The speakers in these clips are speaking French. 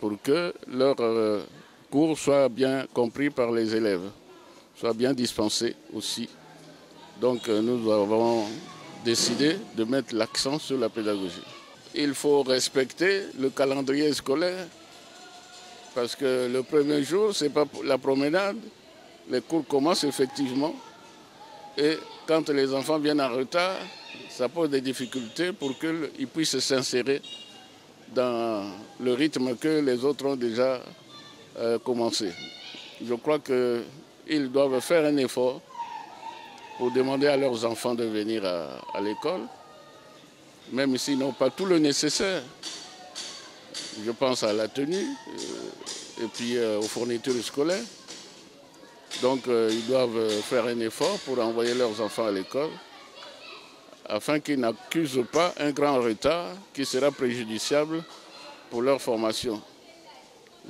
pour que leur cours soit bien compris par les élèves, soit bien dispensé aussi. Donc nous avons décidé de mettre l'accent sur la pédagogie. Il faut respecter le calendrier scolaire parce que le premier jour, ce n'est pas la promenade. Les cours commencent effectivement et quand les enfants viennent en retard, ça pose des difficultés pour qu'ils puissent s'insérer dans le rythme que les autres ont déjà commencé. Je crois qu'ils doivent faire un effort pour demander à leurs enfants de venir à l'école, même s'ils n'ont pas tout le nécessaire. Je pense à la tenue et puis aux fournitures scolaires. Donc ils doivent faire un effort pour envoyer leurs enfants à l'école afin qu'ils n'accusent pas un grand retard qui sera préjudiciable pour leur formation.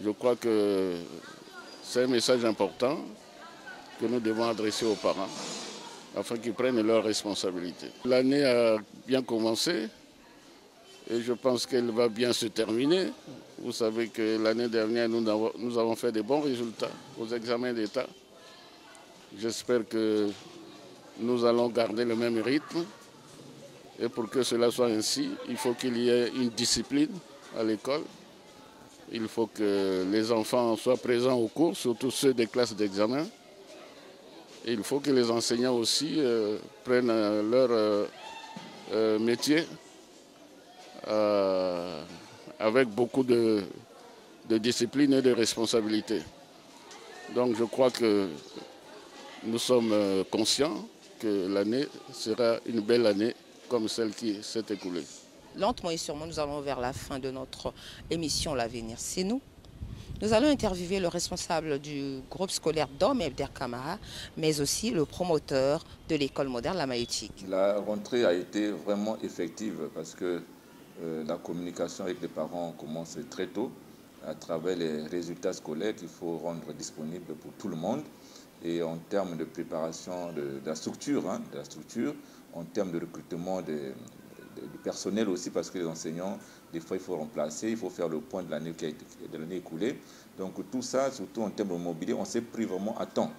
Je crois que c'est un message important que nous devons adresser aux parents afin qu'ils prennent leurs responsabilités. L'année a bien commencé et je pense qu'elle va bien se terminer. Vous savez que l'année dernière, nous avons fait de bons résultats aux examens d'État. J'espère que nous allons garder le même rythme. Et pour que cela soit ainsi, il faut qu'il y ait une discipline à l'école. Il faut que les enfants soient présents aux cours, surtout ceux des classes d'examen. Et il faut que les enseignants aussi prennent leur métier avec beaucoup de discipline et de responsabilité. Donc je crois que nous sommes conscients que l'année sera une belle année comme celle qui s'est écoulée. Lentement et sûrement, nous allons vers la fin de notre émission L'avenir, c'est nous. Nous allons interviewer le responsable du groupe scolaire Dom Abder Camara, mais aussi le promoteur de l'école moderne La Maïeutique. La rentrée a été vraiment effective parce que la communication avec les parents commence très tôt à travers les résultats scolaires qu'il faut rendre disponibles pour tout le monde. Et en termes de préparation de la structure, en termes de recrutement du personnel aussi, parce que les enseignants, des fois, il faut remplacer, il faut faire le point de l'année écoulée. Donc tout ça, surtout en termes de mobilier, on s'est pris vraiment à temps,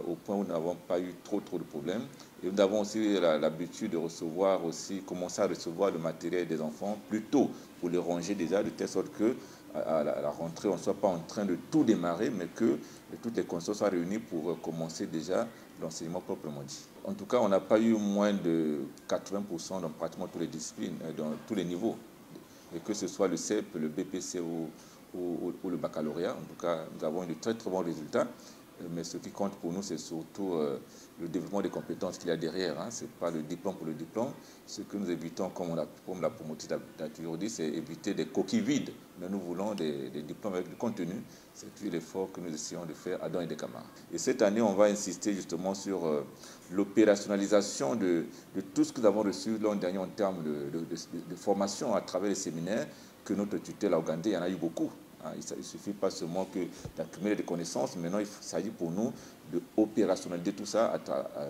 au point où nous n'avons pas eu trop de problèmes. Et nous avons aussi l'habitude de recevoir aussi, commencer à recevoir le matériel des enfants plus tôt, pour les ranger déjà, de telle sorte que à la rentrée, on ne soit pas en train de tout démarrer, mais que toutes les conditions soient réunies pour commencer déjà l'enseignement proprement dit. En tout cas, on n'a pas eu moins de 80% dans pratiquement toutes les disciplines, dans tous les niveaux. Et que ce soit le CEP, le BPC ou le baccalauréat. En tout cas, nous avons eu de très bons résultats. Mais ce qui compte pour nous, c'est surtout le développement des compétences qu'il y a derrière. Ce n'est pas le diplôme pour le diplôme. Ce que nous évitons, comme la promotrice a toujours dit, c'est éviter des coquilles vides. Mais nous voulons des diplômes avec du contenu. C'est tout l'effort que nous essayons de faire à Dom Abder Camara. Et cette année, on va insister justement sur l'opérationnalisation de tout ce que nous avons reçu l'an dernier en termes de formation à travers les séminaires que notre tutelle a organisé. Il y en a eu beaucoup. Il ne suffit pas seulement d'accumuler des connaissances, maintenant il s'agit pour nous d'opérationnaliser tout ça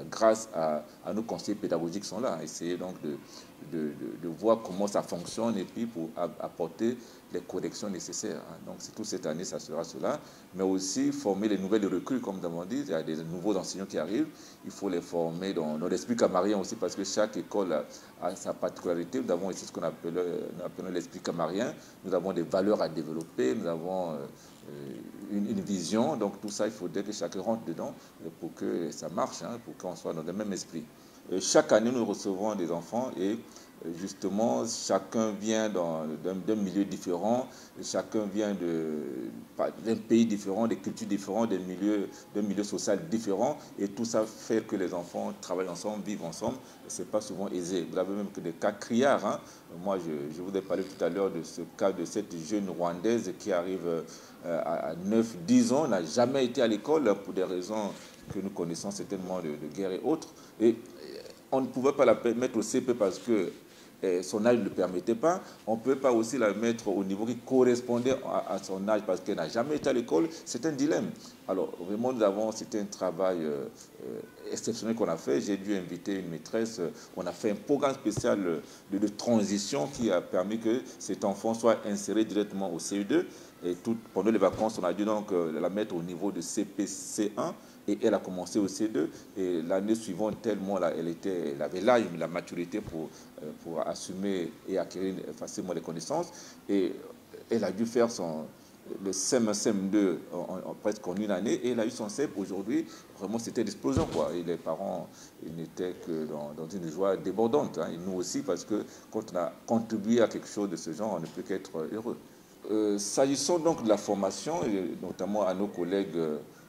grâce à nos conseillers pédagogiques qui sont là. Essayer donc de voir comment ça fonctionne et puis pour apporter les corrections nécessaires. Donc toute cette année, ça sera cela. Mais aussi former les nouvelles recrues, comme nous avons dit. Il y a des nouveaux enseignants qui arrivent. Il faut les former dans l'esprit camarien aussi, parce que chaque école a sa particularité. Nous avons ici ce qu'on appelle l'esprit camarien. Nous avons des valeurs à développer. Nous avons une vision. Donc tout ça, il faudrait que chacun rentre dedans pour que ça marche, pour qu'on soit dans le même esprit. Chaque année, nous recevons des enfants et justement, chacun vient d'un milieu différent, chacun vient d'un pays différent, des cultures différentes, d'un milieu social différent. Et tout ça fait que les enfants travaillent ensemble, vivent ensemble. Ce n'est pas souvent aisé. Vous avez même que des cas criards. Moi, je vous ai parlé tout à l'heure de ce cas de cette jeune Rwandaise qui arrive à 9-10 ans, n'a jamais été à l'école pour des raisons que nous connaissons certainement de guerre et autres. Et on ne pouvait pas la mettre au CP parce que son âge ne le permettait pas. On ne peut pas aussi la mettre au niveau qui correspondait à son âge parce qu'elle n'a jamais été à l'école. C'est un dilemme. Alors, vraiment, c'était un travail exceptionnel qu'on a fait. J'ai dû inviter une maîtresse. On a fait un programme spécial de transition qui a permis que cet enfant soit inséré directement au CE2. Et pendant les vacances, on a dû donc la mettre au niveau de CPC1. Et elle a commencé au C2. Et l'année suivante, tellement elle avait l'âge, la maturité pour assumer et acquérir facilement les connaissances. Et elle a dû faire le CEM1, CEM2 presque en une année. Et elle a eu son CEP. Aujourd'hui, vraiment, c'était l'explosion, quoi. Et les parents n'étaient que dans une joie débordante. Hein. Et nous aussi, parce que quand on a contribué à quelque chose de ce genre, on ne peut qu'être heureux. S'agissant donc de la formation, et notamment à nos collègues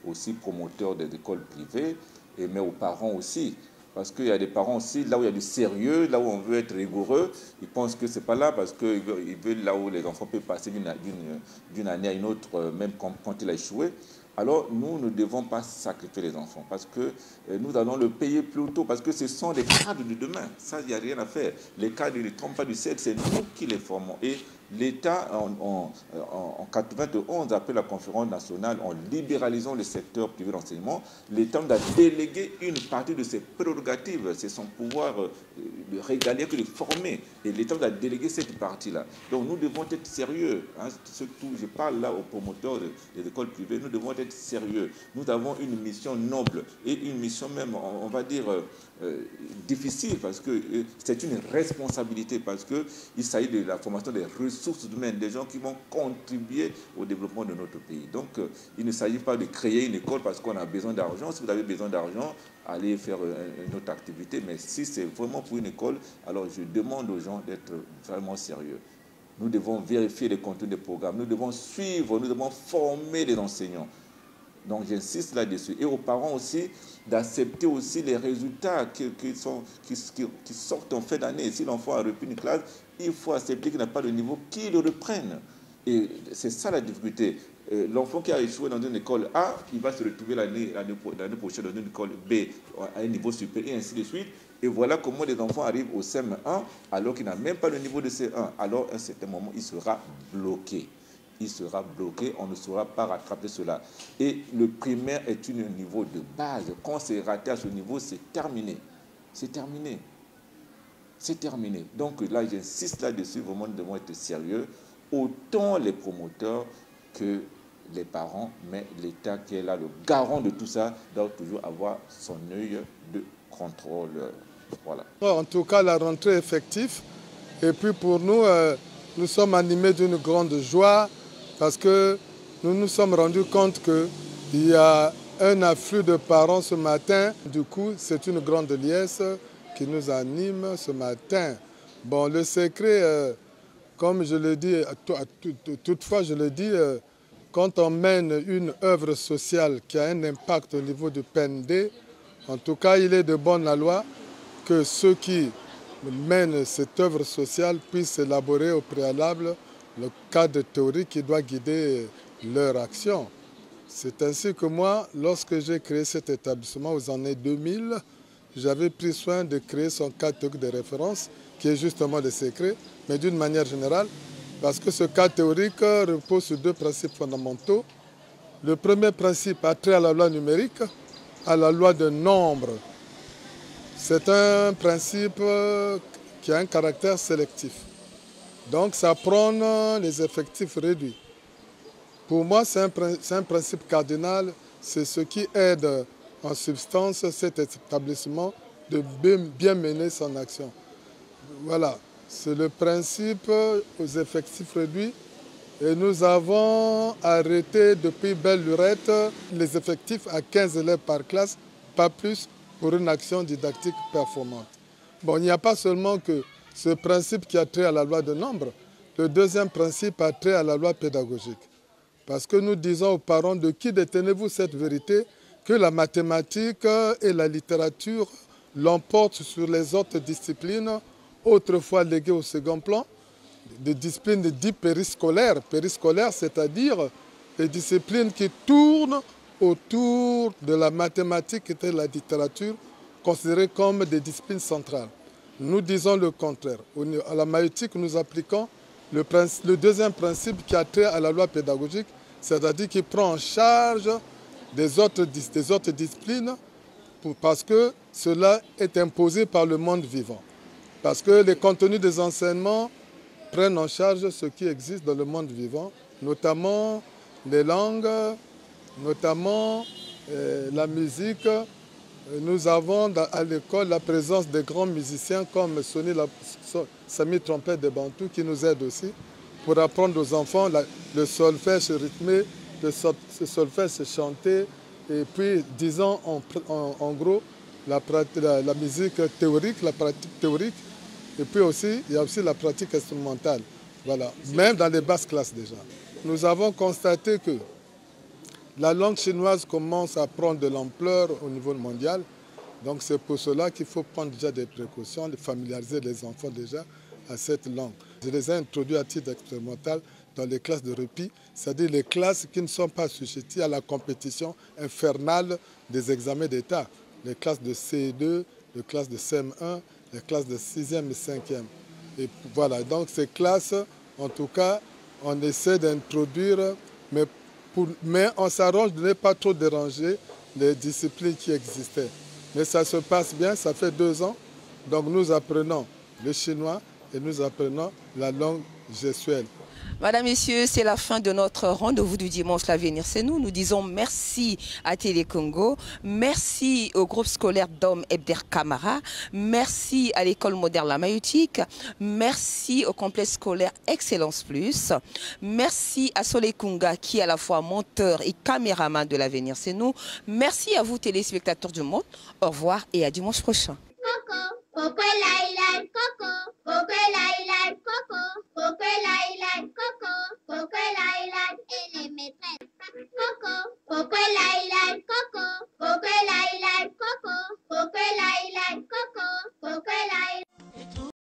aussi promoteurs des écoles privées, mais aux parents aussi. Parce qu'il y a des parents aussi, là où il y a du sérieux, là où on veut être rigoureux, ils pensent que ce n'est pas là parce qu'ils veulent là où les enfants peuvent passer d'une année à une autre, même quand il a échoué. Alors, nous ne devons pas sacrifier les enfants parce que nous allons le payer plus tôt parce que ce sont les cadres de demain. Ça, il n'y a rien à faire. Les cadres ne trompent pas du siècle, c'est nous qui les formons. Et l'État, en 1991, après la conférence nationale, en libéralisant le secteur privé d'enseignement, l'État a délégué une partie de ses prérogatives, c'est son pouvoir de régaler que de former. Et l'État a délégué cette partie-là. Donc nous devons être sérieux. Hein, surtout, je parle là aux promoteurs des écoles privées, nous devons être sérieux. Nous avons une mission noble et une mission même, on va dire, difficile parce que c'est une responsabilité parce qu'il s'agit de la formation des ressources humaines, des gens qui vont contribuer au développement de notre pays. Donc, il ne s'agit pas de créer une école parce qu'on a besoin d'argent. Si vous avez besoin d'argent, allez faire une autre activité. Mais si c'est vraiment pour une école, alors je demande aux gens d'être vraiment sérieux. Nous devons vérifier les contenus des programmes. Nous devons suivre, nous devons former les enseignants. Donc j'insiste là-dessus. Et aux parents aussi d'accepter aussi les résultats qui sortent en fin d'année. Si l'enfant a repris une classe, il faut accepter qu'il n'a pas le niveau, qu'il le reprenne. Et c'est ça la difficulté. L'enfant qui a échoué dans une école A, il va se retrouver l'année prochaine dans une école B à un niveau supérieur et ainsi de suite. Et voilà comment les enfants arrivent au CM1 alors qu'il n'a même pas le niveau de C1. Alors à un certain moment, il sera bloqué. Il sera bloqué, on ne saura pas rattraper cela. Et le primaire est un niveau de base. Quand c'est raté à ce niveau, c'est terminé. C'est terminé. C'est terminé. Donc là, j'insiste là-dessus, vraiment, nous devons être sérieux. Autant les promoteurs que les parents, mais l'État qui est là, le garant de tout ça, doit toujours avoir son œil de contrôle. Voilà. En tout cas, la rentrée est effective. Et puis pour nous, nous sommes animés d'une grande joie parce que nous nous sommes rendus compte qu'il y a un afflux de parents ce matin. Du coup, c'est une grande liesse qui nous anime ce matin. Bon, le secret, comme je le dis, toutefois je le dis, quand on mène une œuvre sociale qui a un impact au niveau du PND, en tout cas, il est de bonne loi que ceux qui mènent cette œuvre sociale puissent élaborer au préalable le cadre théorique qui doit guider leur action. C'est ainsi que moi, lorsque j'ai créé cet établissement aux années 2000, j'avais pris soin de créer son cadre théorique de référence, qui est justement le secret, mais d'une manière générale, parce que ce cadre théorique repose sur deux principes fondamentaux. Le premier principe a trait à la loi numérique, à la loi de nombre. C'est un principe qui a un caractère sélectif. Donc ça prône les effectifs réduits. Pour moi, c'est un principe cardinal, c'est ce qui aide en substance cet établissement de bien mener son action. Voilà, c'est le principe aux effectifs réduits. Et nous avons arrêté depuis belle lurette les effectifs à 15 élèves par classe, pas plus, pour une action didactique performante. Bon, il n'y a pas seulement que ce principe qui a trait à la loi de nombre. Le deuxième principe a trait à la loi pédagogique. Parce que nous disons aux parents, de qui détenez-vous cette vérité, que la mathématique et la littérature l'emportent sur les autres disciplines, autrefois léguées au second plan, des disciplines dites périscolaires. Périscolaires, c'est-à-dire les disciplines qui tournent autour de la mathématique et de la littérature, considérées comme des disciplines centrales. Nous disons le contraire. À la maïeutique, nous appliquons le deuxième principe qui a trait à la loi pédagogique, c'est-à-dire qui prend en charge des autres disciplines parce que cela est imposé par le monde vivant. Parce que les contenus des enseignements prennent en charge ce qui existe dans le monde vivant, notamment les langues, notamment la musique. Nous avons à l'école la présence de grands musiciens comme Sami Trompette de Bantou qui nous aide aussi pour apprendre aux enfants le solfège rythmé, le solfège chanté, et puis disons en gros la musique théorique, la pratique théorique, et puis aussi il y a aussi la pratique instrumentale, voilà, même dans les basses classes déjà. Nous avons constaté que la langue chinoise commence à prendre de l'ampleur au niveau mondial. Donc c'est pour cela qu'il faut prendre déjà des précautions, de familiariser les enfants déjà à cette langue. Je les ai introduits à titre expérimental dans les classes de répit, c'est-à-dire les classes qui ne sont pas sujetties à la compétition infernale des examens d'État. Les classes de CE2, les classes de CM1, les classes de 6e et 5e. Et voilà, donc ces classes, en tout cas, on essaie d'introduire, mais on s'arrange de ne pas trop déranger les disciplines qui existaient. Mais ça se passe bien, ça fait 2 ans. Donc nous apprenons le chinois et nous apprenons la langue gestuelle. Madame, Messieurs, c'est la fin de notre rendez-vous du dimanche. L'avenir, c'est nous. Nous disons merci à Télé Congo, merci au groupe scolaire Dom Ebder Camara, merci à l'école moderne La Maïeutique, merci au complexe scolaire Excellence Plus, merci à Soleil Kunga qui est à la fois monteur et caméraman de l'avenir, c'est nous. Merci à vous téléspectateurs du monde. Au revoir et à dimanche prochain. Coco,